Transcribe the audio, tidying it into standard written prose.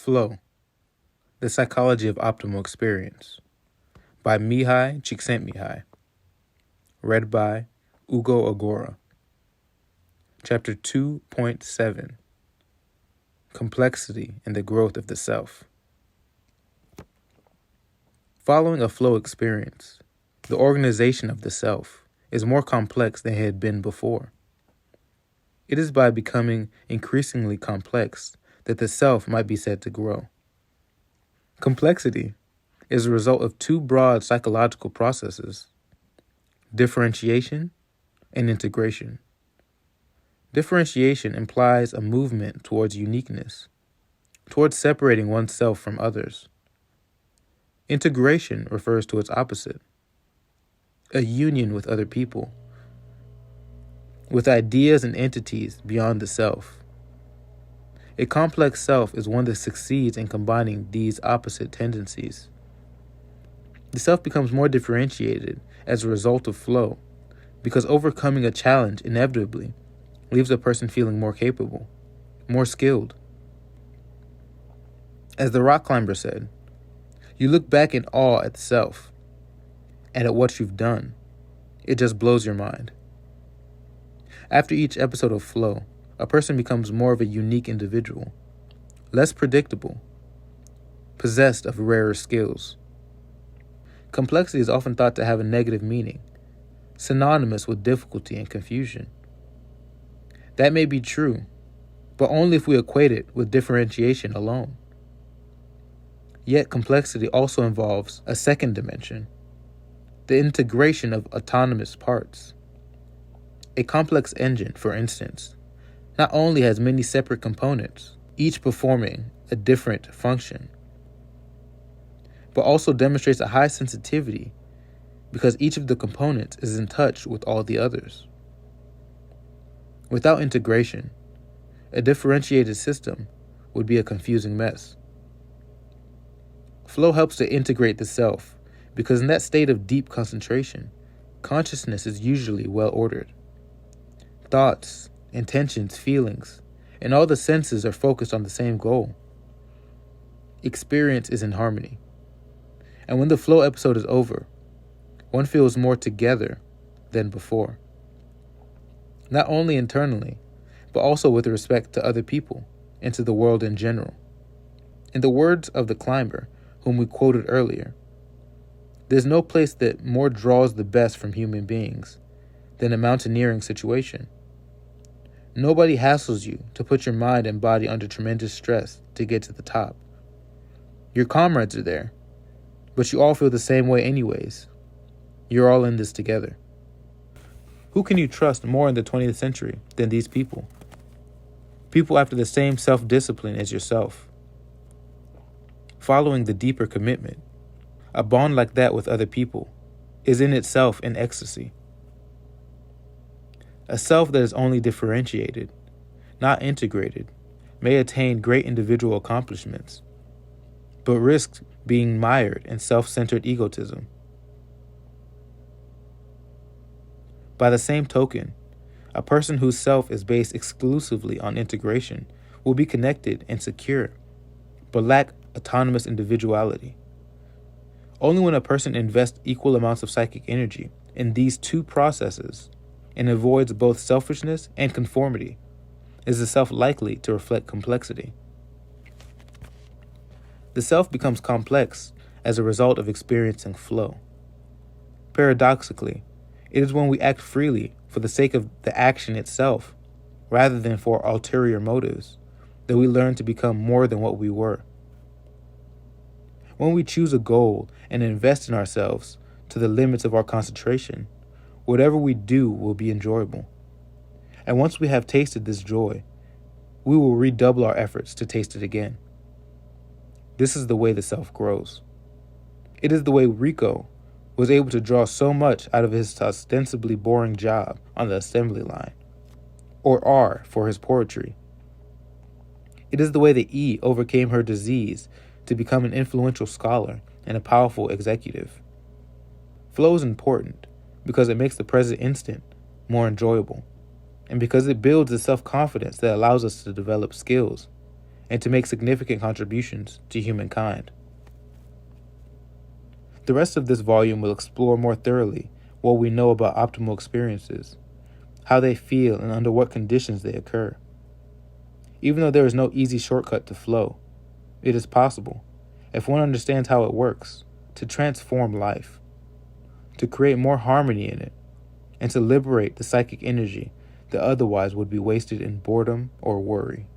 Flow, The Psychology of Optimal Experience by Mihaly Csikszentmihalyi. Read by Ugo Agoruah. Chapter 2.7 Complexity and the Growth of the Self. Following a flow experience, the organization of the self is more complex than it had been before. It is by becoming increasingly complex that the self might be said to grow. Complexity is a result of two broad psychological processes: differentiation and integration. Differentiation implies a movement towards uniqueness, towards separating oneself from others. Integration refers to its opposite: a union with other people, with ideas and entities beyond the self. A complex self is one that succeeds in combining these opposite tendencies. The self becomes more differentiated as a result of flow, because overcoming a challenge inevitably leaves a person feeling more capable, more skilled. As the rock climber said, you look back in awe at the self and at what you've done. It just blows your mind. After each episode of flow, a person becomes more of a unique individual, less predictable, possessed of rarer skills. Complexity is often thought to have a negative meaning, synonymous with difficulty and confusion. That may be true, but only if we equate it with differentiation alone. Yet complexity also involves a second dimension: the integration of autonomous parts. A complex engine, for instance, not only has many separate components, each performing a different function, but also demonstrates a high sensitivity because each of the components is in touch with all the others. Without integration, a differentiated system would be a confusing mess. Flow helps to integrate the self because in that state of deep concentration, consciousness is usually well ordered. Thoughts, intentions, feelings, and all the senses are focused on the same goal. Experience is in harmony. And when the flow episode is over, one feels more together than before. Not only internally, but also with respect to other people and to the world in general. In the words of the climber, whom we quoted earlier, there's no place that more draws the best from human beings than a mountaineering situation. Nobody hassles you to put your mind and body under tremendous stress to get to the top. Your comrades are there, but you all feel the same way anyways. You're all in this together. Who can you trust more in the 20th century than these people? People after the same self-discipline as yourself. Following the deeper commitment, a bond like that with other people is in itself an ecstasy. A self that is only differentiated, not integrated, may attain great individual accomplishments, but risks being mired in self-centered egotism. By the same token, a person whose self is based exclusively on integration will be connected and secure, but lack autonomous individuality. Only when a person invests equal amounts of psychic energy in these two processes and avoids both selfishness and conformity is the self likely to reflect complexity. The self becomes complex as a result of experiencing flow. Paradoxically, it is when we act freely for the sake of the action itself, rather than for ulterior motives, that we learn to become more than what we were. When we choose a goal and invest in ourselves to the limits of our concentration, whatever we do will be enjoyable. And once we have tasted this joy, we will redouble our efforts to taste it again. This is the way the self grows. It is the way Rico was able to draw so much out of his ostensibly boring job on the assembly line, or R for his poetry. It is the way that E overcame her disease to become an influential scholar and a powerful executive. Flow is important because it makes the present instant more enjoyable, and because it builds the self-confidence that allows us to develop skills and to make significant contributions to humankind. The rest of this volume will explore more thoroughly what we know about optimal experiences, how they feel, and under what conditions they occur. Even though there is no easy shortcut to flow, it is possible, if one understands how it works, to transform life, to create more harmony in it, and to liberate the psychic energy that otherwise would be wasted in boredom or worry.